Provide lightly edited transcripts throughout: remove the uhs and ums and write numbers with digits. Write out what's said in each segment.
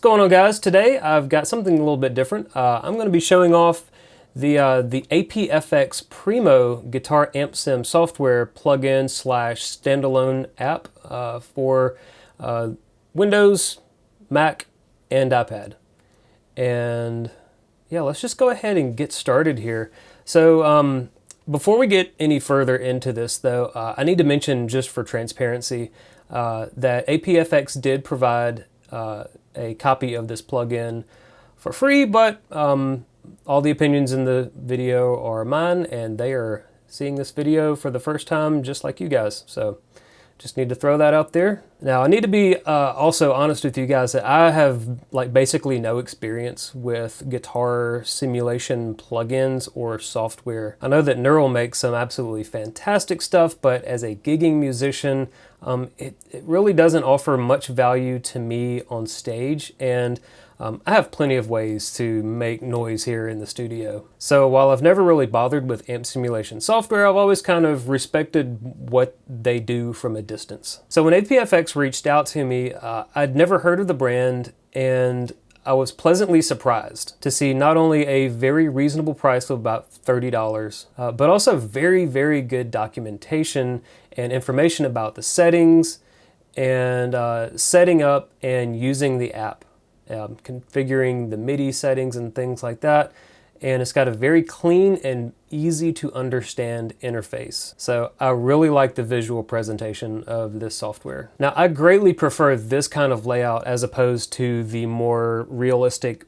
going on, guys? Today I've got something a little bit different. I'm going to be showing off the APFX Primo guitar amp sim software plugin slash standalone app for Windows, Mac, and iPad. And yeah, let's just go ahead and get started here. So before we get any further into this, though, I need to mention, just for transparency, that APFX did provide a copy of this plugin for free, but all the opinions in the video are mine, and they are seeing this video for the first time just like you guys. So just need to throw that out there. Now, I need to be also honest with you guys that I have basically no experience with guitar simulation plugins or software. I know that Neural makes some absolutely fantastic stuff, but as a gigging musician, it really doesn't offer much value to me on stage, and I have plenty of ways to make noise here in the studio. So while I've never really bothered with amp simulation software, I've always kind of respected what they do from a distance. So when APFX reached out to me, I'd never heard of the brand, and I was pleasantly surprised to see not only a very reasonable price of about $30, but also very, very good documentation and information about the settings and setting up and using the app. Configuring the MIDI settings and things like that. And it's got a very clean and easy to understand interface. So I really like the visual presentation of this software. Now, I greatly prefer this kind of layout as opposed to the more realistic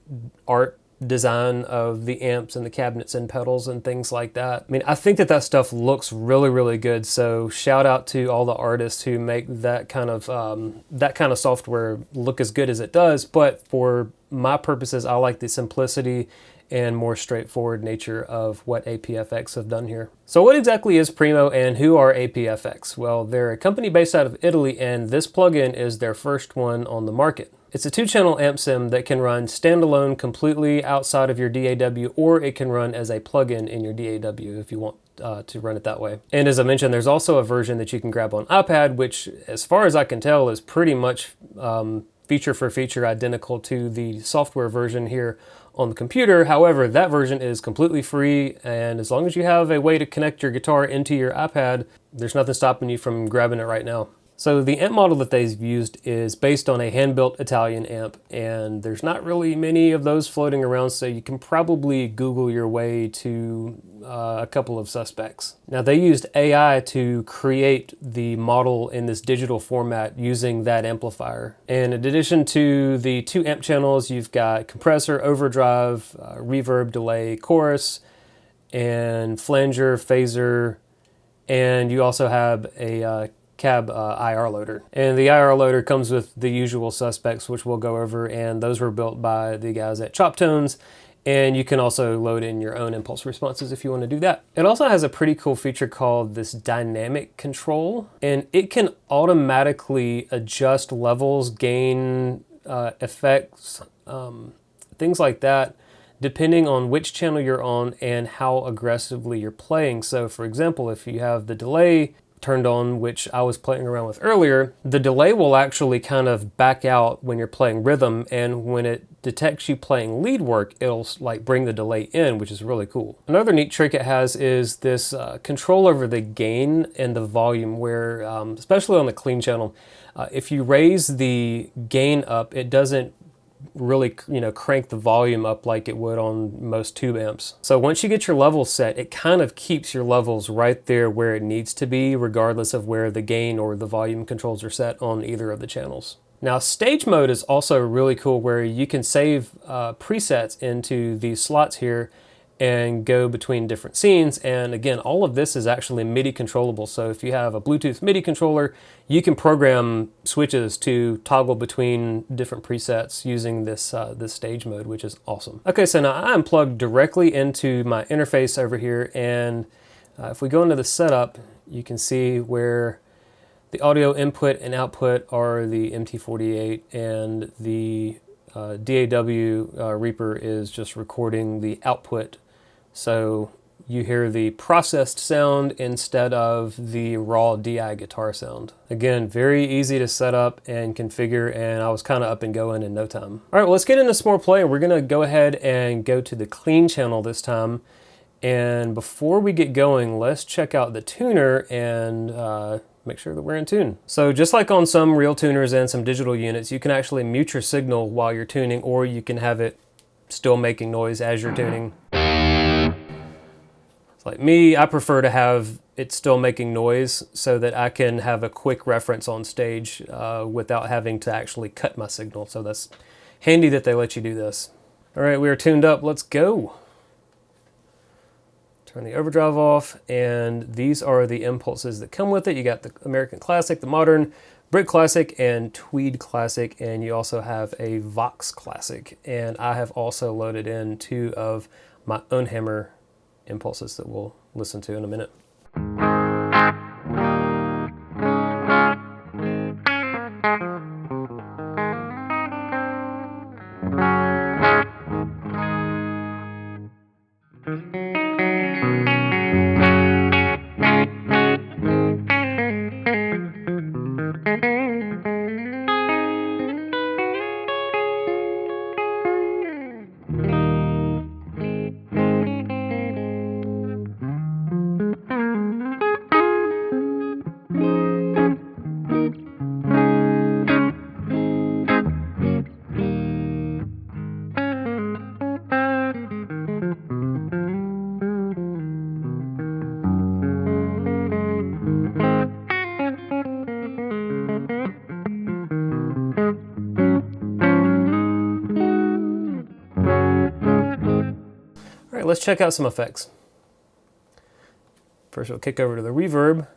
art design of the amps and the cabinets and pedals and things like that. I mean, I think that that stuff looks really, really good. So shout out to all the artists who make that kind of software look as good as it does. But for my purposes, I like the simplicity and more straightforward nature of what APFX have done here. So what exactly is Primo, and who are APFX? Well, they're a company based out of Italy, and this plugin is their first one on the market. It's a 2-channel amp sim that can run standalone completely outside of your DAW, or it can run as a plugin in your DAW if you want to run it that way. And as I mentioned, there's also a version that you can grab on iPad, which, as far as I can tell, is pretty much feature for feature identical to the software version here on the computer. However, that version is completely free, and as long as you have a way to connect your guitar into your iPad, there's nothing stopping you from grabbing it right now. So the amp model that they've used is based on a hand-built Italian amp, and there's not really many of those floating around, so you can probably Google your way to a couple of suspects. Now, they used AI to create the model in this digital format using that amplifier. And in addition to the 2 amp channels, you've got compressor, overdrive, reverb, delay, chorus, and flanger, phaser, and you also have a cab IR loader. And the IR loader comes with the usual suspects, which we'll go over, and those were built by the guys at Chop Tones, and you can also load in your own impulse responses if you want to do that. It also has a pretty cool feature called this dynamic control, and it can automatically adjust levels, gain, effects, things like that, depending on which channel you're on and how aggressively you're playing. So for example, if you have the delay turned on, which I was playing around with earlier, the delay will actually kind of back out when you're playing rhythm, and when it detects you playing lead work, it'll bring the delay in, which is really cool. Another neat trick it has is this control over the gain and the volume, where especially on the clean channel, if you raise the gain up, it doesn't really crank the volume up like it would on most tube amps. So once you get your levels set, it kind of keeps your levels right there where it needs to be, regardless of where the gain or the volume controls are set on either of the channels. Now, stage mode is also really cool, where you can save presets into these slots here and go between different scenes. And again, all of this is actually MIDI controllable. So if you have a Bluetooth MIDI controller, you can program switches to toggle between different presets using this stage mode, which is awesome. Okay, so now I'm plugged directly into my interface over here, and if we go into the setup, you can see where the audio input and output are the MT48, and the DAW Reaper is just recording the output. So you hear the processed sound instead of the raw DI guitar sound. Again, very easy to set up and configure, and I was kind of up and going in no time. All right, well, let's get into some more play. We're gonna go ahead and go to the clean channel this time. And before we get going, let's check out the tuner and make sure that we're in tune. So just like on some real tuners and some digital units, you can actually mute your signal while you're tuning, or you can have it still making noise as you're tuning. Like me, I prefer to have it still making noise so that I can have a quick reference on stage without having to actually cut my signal. So that's handy that they let you do this. All right, we are tuned up. Let's go. Turn the overdrive off, and these are the impulses that come with it. You got the American Classic, the Modern, Brit Classic, and Tweed Classic, and you also have a Vox Classic. And I have also loaded in 2 of my own hammer impulses that we'll listen to in a minute. All right, let's check out some effects. First, we'll kick over to the reverb.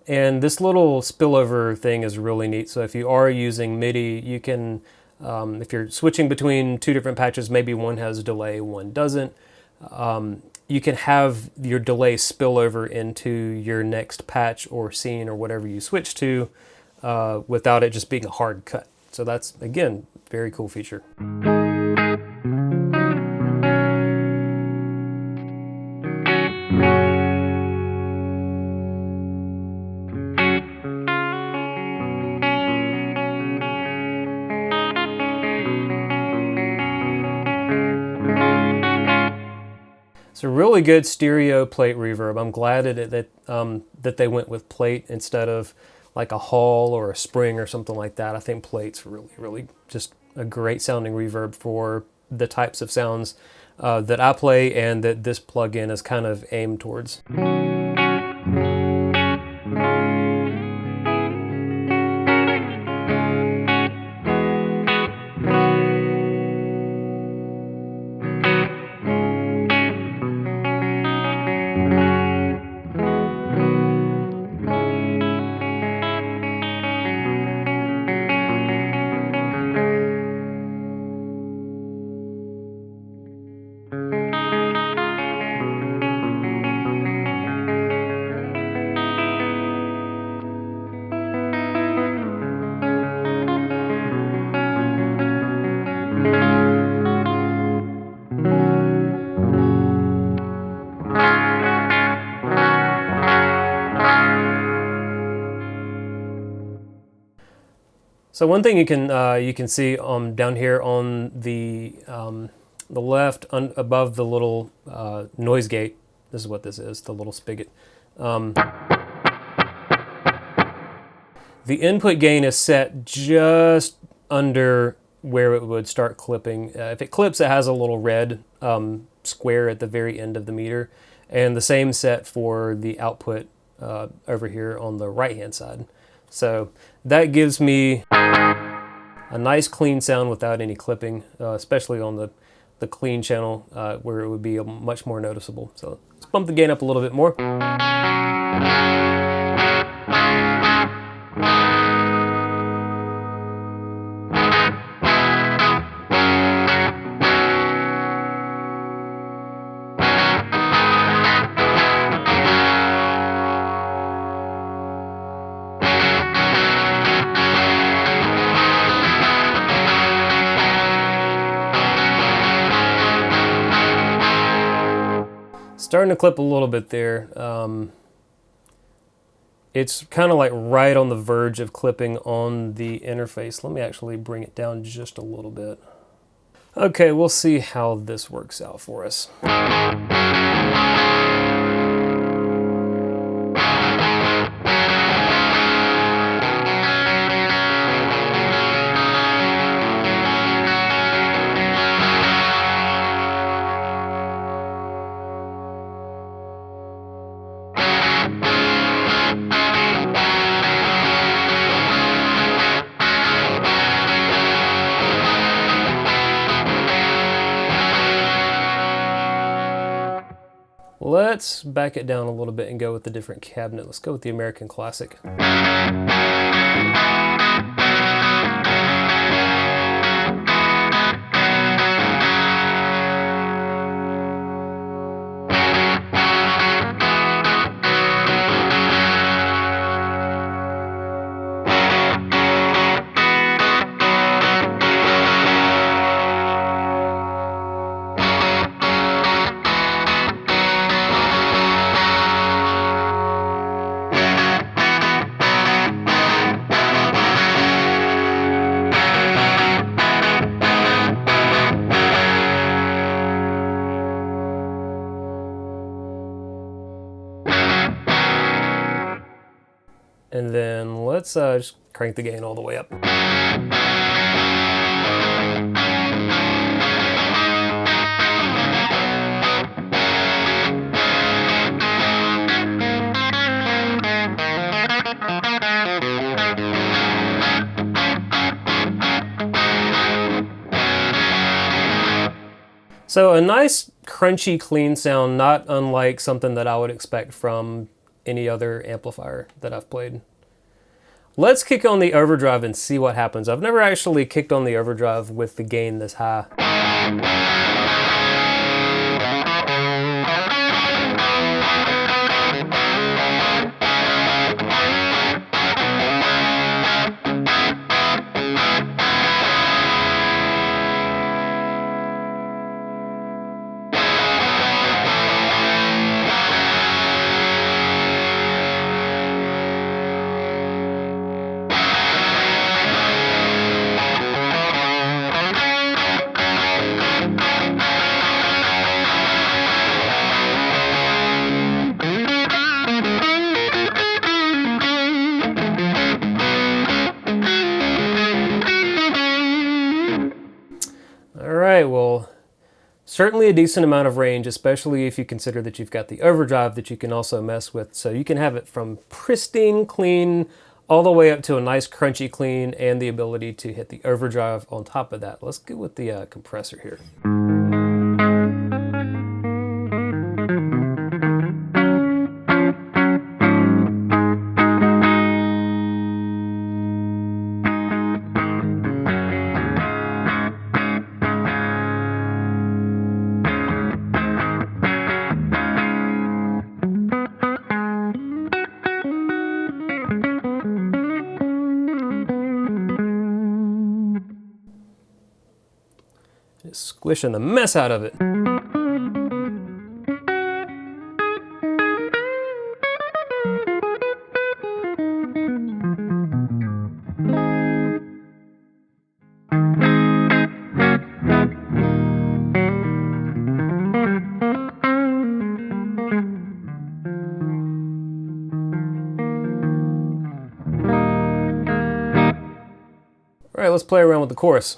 And this little spillover thing is really neat. So if you are using MIDI, you can, if you're switching between 2 different patches, maybe one has delay, one doesn't, you can have your delay spill over into your next patch or scene or whatever you switch to without it just being a hard cut. So that's, again, very cool feature. It's a really good stereo plate reverb. I'm glad that they went with plate instead of like a Hall or a Spring or something like that. I think plate's really just a great sounding reverb for the types of sounds that I play and that this plugin is kind of aimed towards. So one thing you can see down here on the left above the little noise gate, this is what this is, the little spigot. The input gain is set just under where it would start clipping. If it clips, it has a little red square at the very end of the meter, and the same set for the output over here on the right hand side. So that gives me a nice clean sound without any clipping, especially on the clean channel where it would be much more noticeable. So let's bump the gain up a little bit more. starting to clip a little bit there. It's kind of like right on the verge of clipping on the interface. Let me actually bring it down just a little bit. Okay, we'll see how this works out for us. Let's back it down a little bit and go with a different cabinet. Let's go with the American Classic. And then let's just crank the gain all the way up. So a nice crunchy clean sound, not unlike something that I would expect from any other amplifier that I've played. Let's kick on the overdrive and see what happens. I've never actually kicked on the overdrive with the gain this high. Alright, well, certainly a decent amount of range, especially if you consider that you've got the overdrive that you can also mess with. So you can have it from pristine clean all the way up to a nice crunchy clean and the ability to hit the overdrive on top of that. Let's go with the compressor here. Squishing the mess out of it. All right, let's play around with the chorus.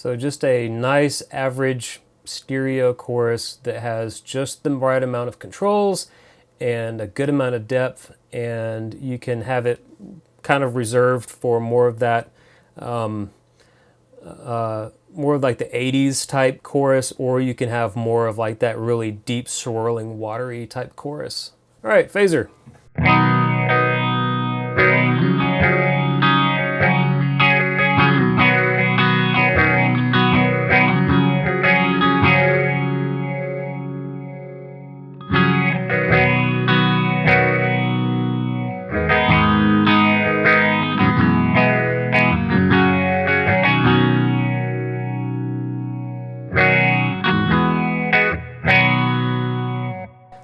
So just a nice average stereo chorus that has just the right amount of controls and a good amount of depth, and you can have it kind of reserved for more of that more of like the 80s type chorus, or you can have more of like that really deep swirling watery type chorus. All right, phaser.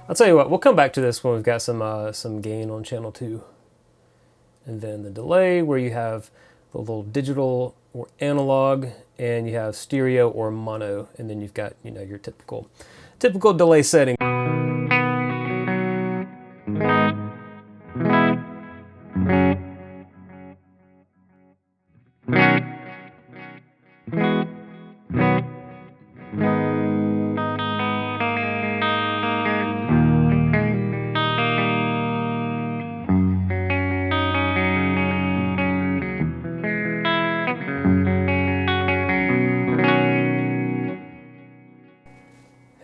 I'll tell you what, we'll come back to this when we've got some gain on channel 2. And then the delay, where you have the little digital or analog, and you have stereo or mono, and then you've got, you know, your typical delay setting.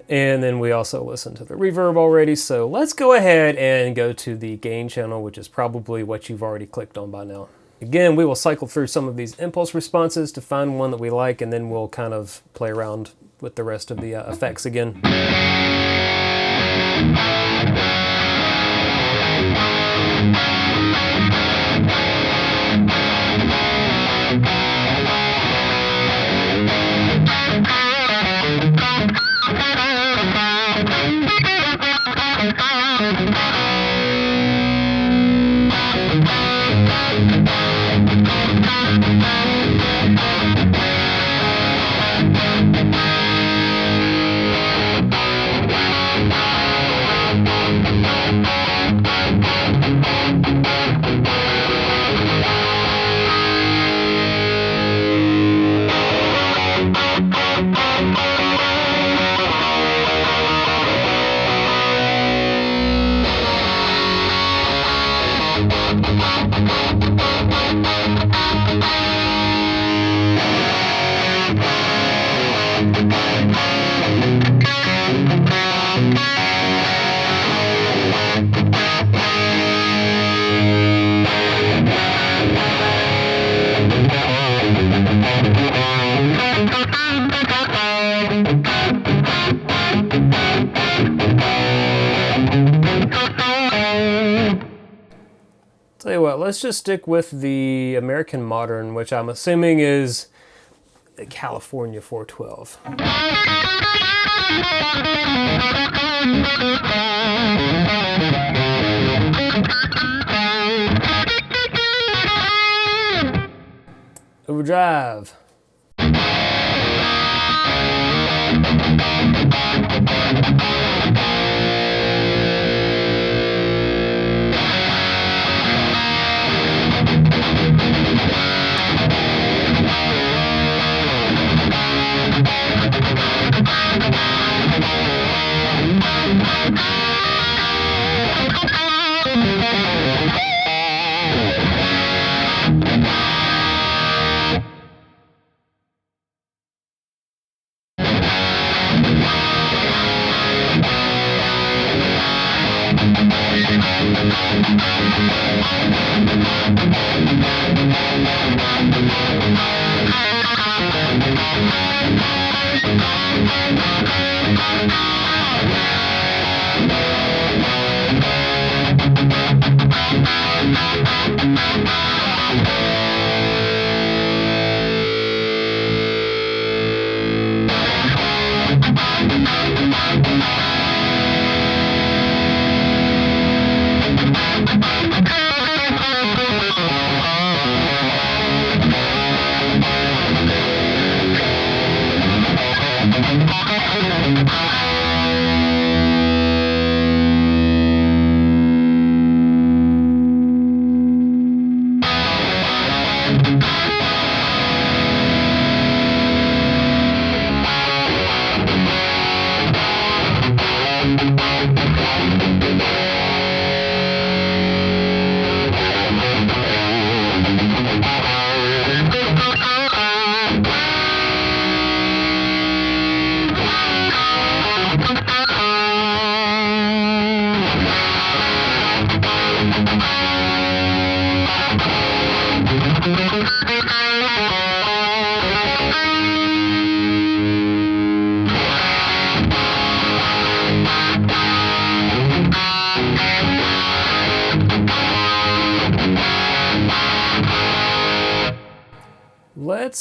And then we also listened to the reverb already, so let's go ahead and go to the gain channel, which is probably what you've already clicked on by now. Again, we will cycle through some of these impulse responses to find one that we like, and then we'll kind of play around with the rest of the effects again. Tell you what, let's just stick with the American Modern, which I'm assuming is the California 412. Overdrive.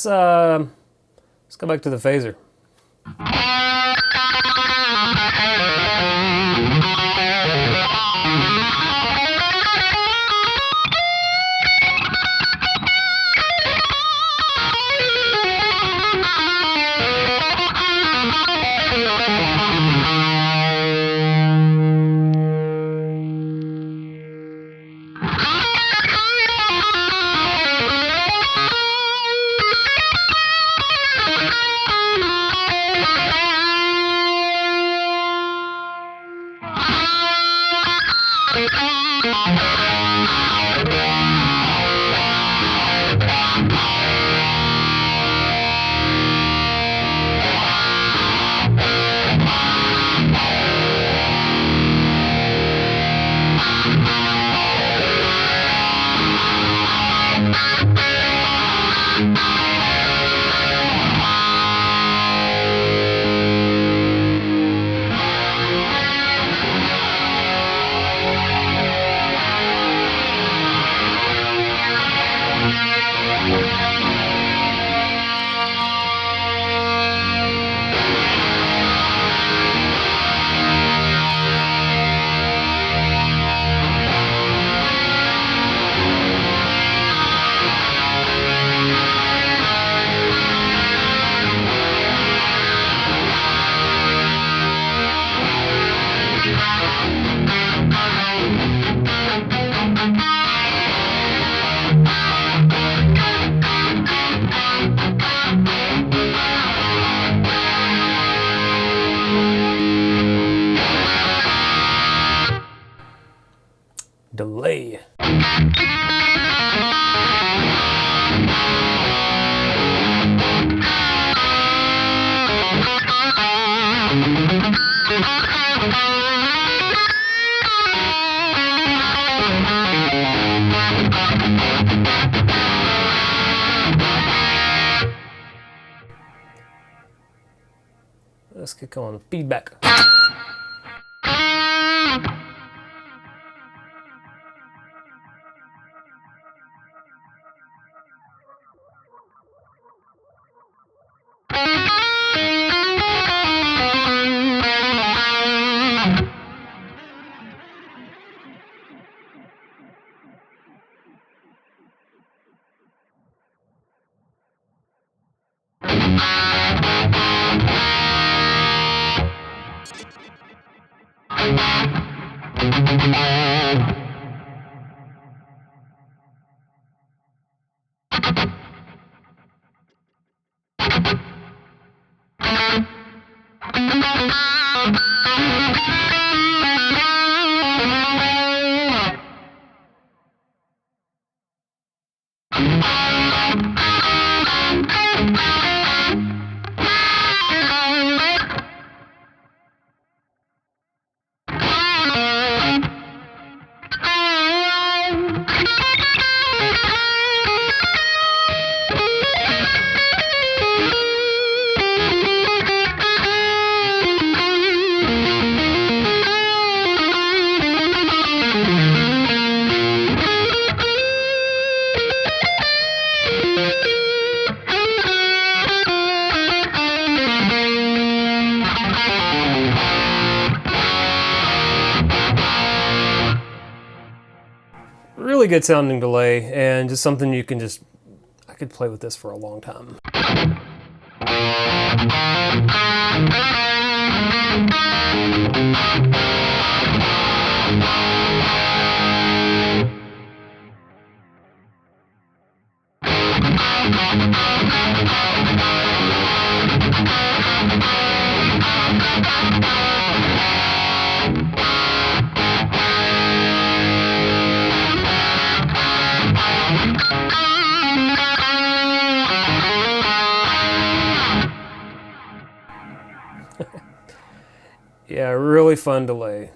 Let's go back to the phaser. Delay. Let's get going. Feedback. Really good sounding delay, and just something you can I could play with this for a long time. really fun delay.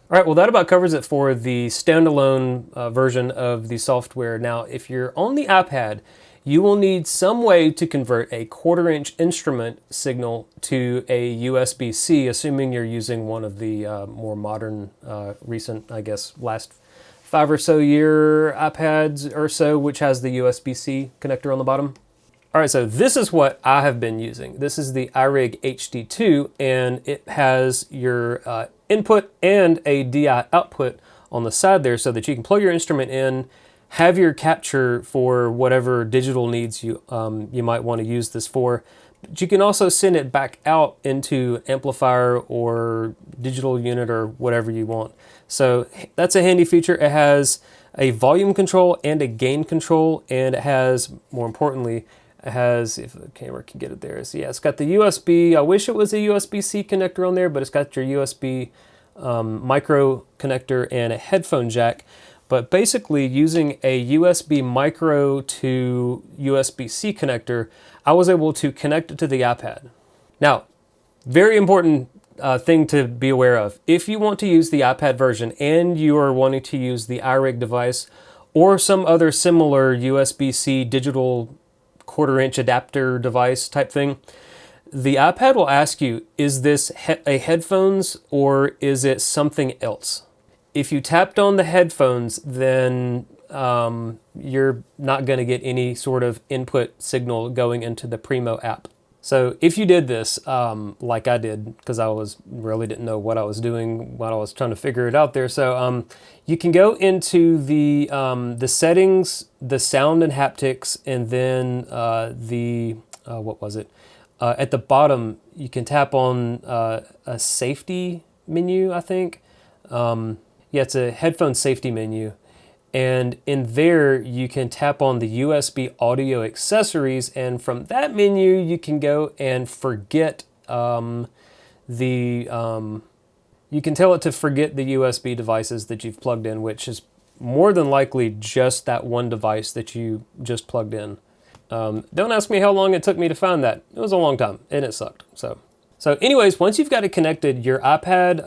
All right, well, that about covers it for the standalone version of the software. Now, if you're on the iPad, you will need some way to convert a 1/4-inch instrument signal to a USB-C, assuming you're using one of the more modern, recent, I guess, last 5 or so year iPads or so, which has the USB-C connector on the bottom. All right, so this is what I have been using. This is the iRig HD2, and it has your input and a DI output on the side there so that you can plug your instrument in, have your capture for whatever digital needs you might want to use this for. But you can also send it back out into amplifier or digital unit or whatever you want. So that's a handy feature. It has a volume control and a gain control, and it has, more importantly, it has, if the camera can get it there, so yeah, it's got the USB, I wish it was a USB-C connector on there, but it's got your USB micro connector and a headphone jack. But basically, using a USB micro to USB-C connector, I was able to connect it to the iPad. Now, very important thing to be aware of. If you want to use the iPad version and you are wanting to use the iRig device or some other similar USB-C digital 1/4-inch adapter device type thing, the iPad will ask you, is this a headphones or is it something else? If you tapped on the headphones, then you're not going to get any sort of input signal going into the Primo app. So if you did this, like I did, because I really didn't know what I was doing while I was trying to figure it out there. So you can go into the settings, the sound and haptics, and then what was it? At the bottom, you can tap on a safety menu, I think. Yeah, it's a headphone safety menu. And in there, you can tap on the USB audio accessories, and from that menu, you can go and forget you can tell it to forget the USB devices that you've plugged in, which is more than likely just that one device that you just plugged in. Don't ask me how long it took me to find that. It was a long time, and it sucked. So anyways, once you've got it connected, your iPad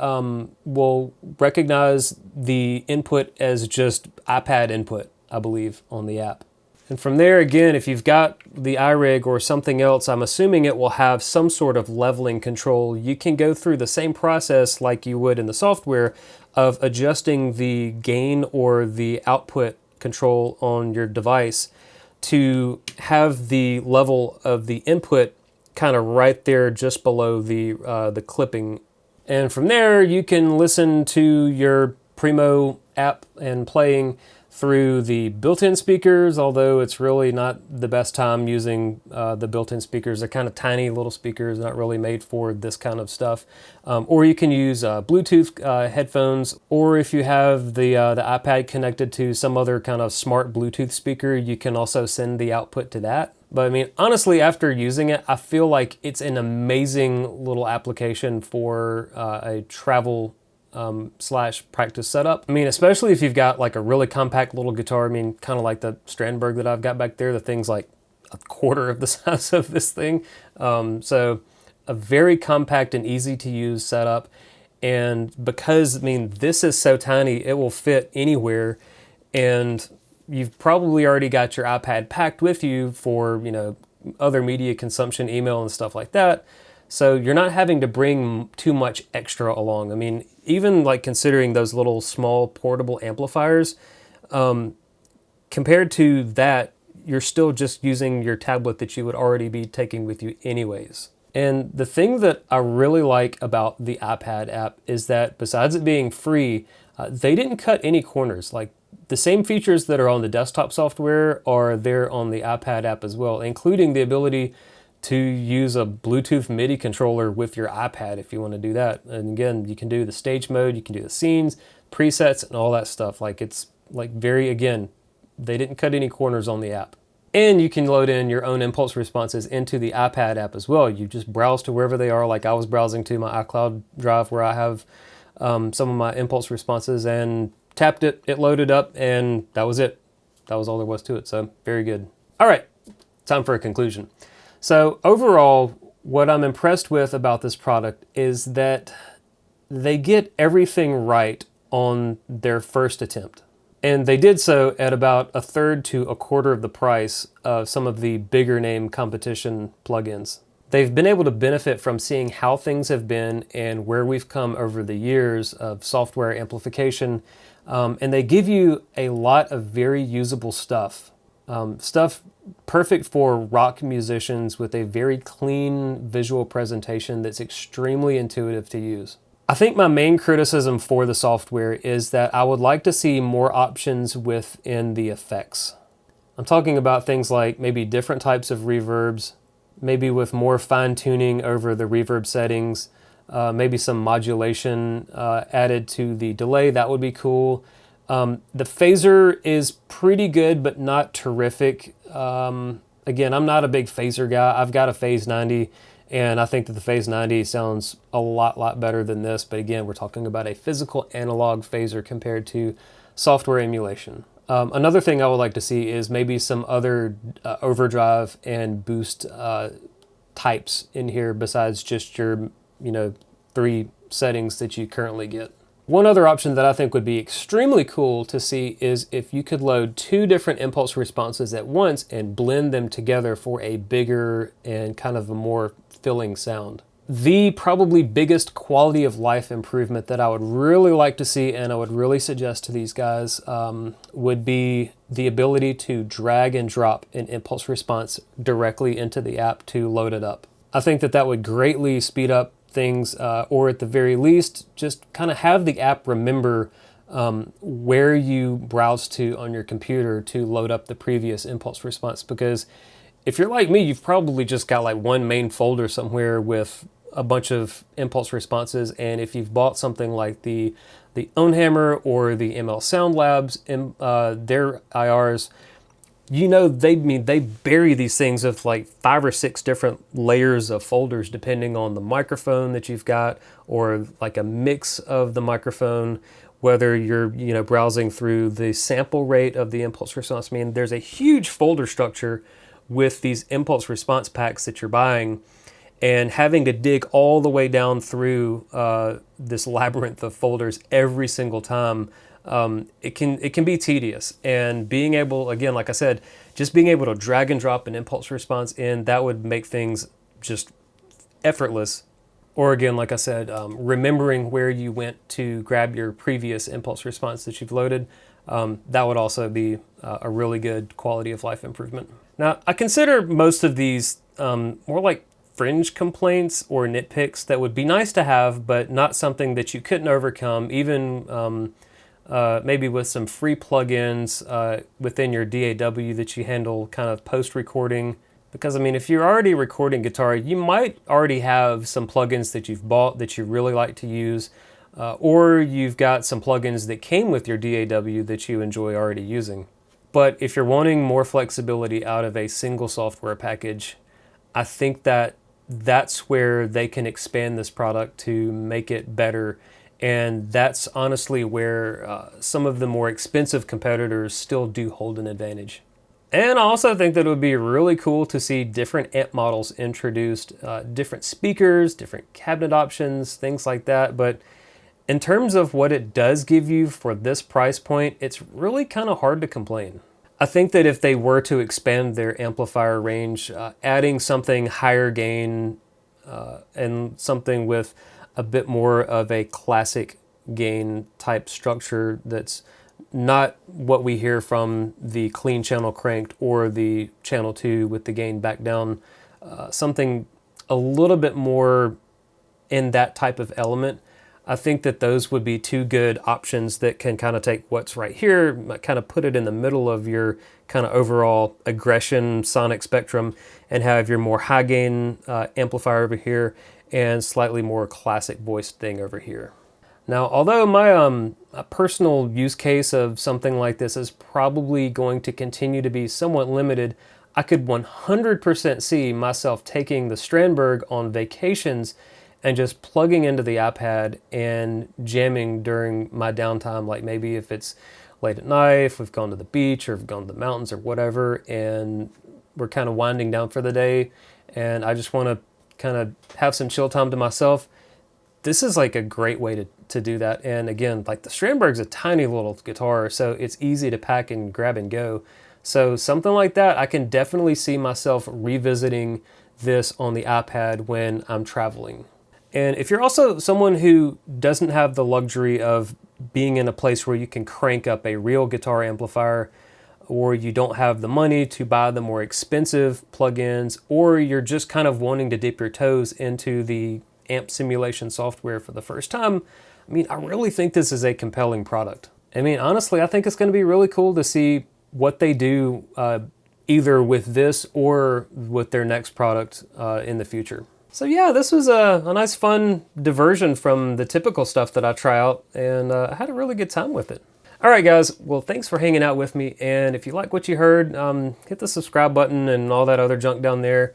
will recognize the input as just iPad input, I believe, on the app. And from there, again, if you've got the iRig or something else, I'm assuming it will have some sort of leveling control. You can go through the same process like you would in the software of adjusting the gain or the output control on your device to have the level of the input kind of right there just below the clipping. And from there, you can listen to your Primo app and playing through the built-in speakers, although it's really not the best time using the built-in speakers. They're kind of tiny little speakers, not really made for this kind of stuff. Or you can use Bluetooth headphones, or if you have the iPad connected to some other kind of smart Bluetooth speaker, you can also send the output to that. But I mean, honestly, after using it, I feel like it's an amazing little application for a travel slash practice setup. I mean, especially if you've got like a really compact little guitar. I mean, kind of like the Strandberg that I've got back there. The thing's like a 1/4 of the size of this thing. So a very compact and easy to use setup. And because, I mean, this is so tiny, it will fit anywhere. And you've probably already got your iPad packed with you for, you know, other media consumption, email and stuff like that. So you're not having to bring too much extra along. I mean, even like considering those little small portable amplifiers, compared to that, you're still just using your tablet that you would already be taking with you anyways. And the thing that I really like about the iPad app is that besides it being free, they didn't cut any corners. Like the same features that are on the desktop software are there on the iPad app as well, including the ability to use a Bluetooth MIDI controller with your iPad if you want to do that. And again, you can do the stage mode, you can do the scenes, presets, and all that stuff. Like it's like very, again, they didn't cut any corners on the app. And you can load in your own impulse responses into the iPad app as well. You just browse to wherever they are. Like I was browsing to my iCloud drive where I have some of my impulse responses and tapped it, it loaded up, and that was it. That was all there was to it. So very good. All right, time for a conclusion. So overall, what I'm impressed with about this product is that they get everything right on their first attempt. And they did so at about a third to a quarter of the price of some of the bigger name competition plugins. They've been able to benefit from seeing how things have been and where we've come over the years of software amplification. And they give you a lot of very usable stuff. Stuff perfect for rock musicians with a very clean visual presentation that's extremely intuitive to use. I think my main criticism for the software is that I would like to see more options within the effects. I'm talking about things like maybe different types of reverbs, maybe with more fine-tuning over the reverb settings, maybe some modulation added to the delay. That would be cool. The phaser is pretty good, but not terrific. Again, I'm not a big phaser guy. I've got a Phase 90, and I think that the Phase 90 sounds a lot better than this. But again, we're talking about a physical analog phaser compared to software emulation. Another thing I would like to see is maybe some other overdrive and boost types in here besides just your, 3 settings that you currently get. One other option that I think would be extremely cool to see is if you could load 2 different impulse responses at once and blend them together for a bigger and kind of a more filling sound. The probably biggest quality of life improvement that I would really like to see, and I would really suggest to these guys, would be the ability to drag and drop an impulse response directly into the app to load it up. I think that that would greatly speed up things, or at the very least, just kind of have the app remember where you browse to on your computer to load up the previous impulse response. Because if you're like me, you've probably just got like one main folder somewhere with a bunch of impulse responses, and if you've bought something like the Ownhammer or the ML Sound Labs, their IRs, they bury these things with like 5 or 6 different layers of folders depending on the microphone that you've got, or like a mix of the microphone, whether you're browsing through the sample rate of the impulse response. I mean, there's a huge folder structure with these impulse response packs that you're buying, and having to dig all the way down through this labyrinth of folders every single time, it can be tedious. And being able, again, like I said, just being able to drag and drop an impulse response in, that would make things just effortless. Or again, like I said, remembering where you went to grab your previous impulse response that you've loaded, that would also be a really good quality of life improvement. Now, I consider most of these more like fringe complaints or nitpicks that would be nice to have, but not something that you couldn't overcome, even maybe with some free plugins within your DAW that you handle kind of post-recording. Because I mean, if you're already recording guitar, you might already have some plugins that you've bought that you really like to use, or you've got some plugins that came with your DAW that you enjoy already using. But if you're wanting more flexibility out of a single software package, I think that that's where they can expand this product to make it better. And that's honestly where some of the more expensive competitors still do hold an advantage. And I also think that it would be really cool to see different amp models introduced, different speakers, different cabinet options, things like that. But in terms of what it does give you for this price point, it's really kind of hard to complain. I think that if they were to expand their amplifier range, adding something higher gain and something with a bit more of a classic gain type structure that's not what we hear from the clean channel cranked or the channel 2 with the gain back down, something a little bit more in that type of element, I think that those would be 2 good options that can kind of take what's right here, kind of put it in the middle of your kind of overall aggression sonic spectrum, and have your more high gain amplifier over here and slightly more classic voice thing over here. Now, although my personal use case of something like this is probably going to continue to be somewhat limited, I could 100% see myself taking the Strandberg on vacations and just plugging into the iPad and jamming during my downtime, like maybe if it's late at night, if we've gone to the beach or we've gone to the mountains or whatever, and we're kind of winding down for the day, and I just want to kind of have some chill time to myself. this is like a great way to do that. And again, like the Strandberg's a tiny little guitar, so it's easy to pack and grab and go. So something like that, I can definitely see myself revisiting this on the iPad when I'm traveling. And if you're also someone who doesn't have the luxury of being in a place where you can crank up a real guitar amplifier, or you don't have the money to buy the more expensive plugins, or you're just kind of wanting to dip your toes into the amp simulation software for the first time, I mean, I really think this is a compelling product. I mean, honestly, I think it's going to be really cool to see what they do either with this or with their next product in the future. So yeah, this was a nice fun diversion from the typical stuff that I try out, and I had a really good time with it. All right, guys, well, thanks for hanging out with me, and if you like what you heard, hit the subscribe button and all that other junk down there,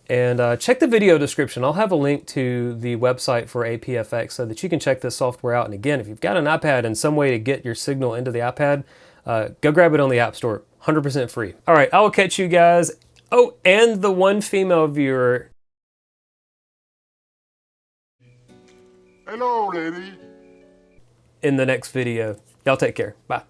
and check the video description. I'll have a link to the website for APFX so that you can check this software out. And again, if you've got an iPad and some way to get your signal into the iPad, go grab it on the App Store, 100% free. All right, I will catch you guys. Oh, and the one female viewer. Hello, lady. In the next video. Y'all take care. Bye.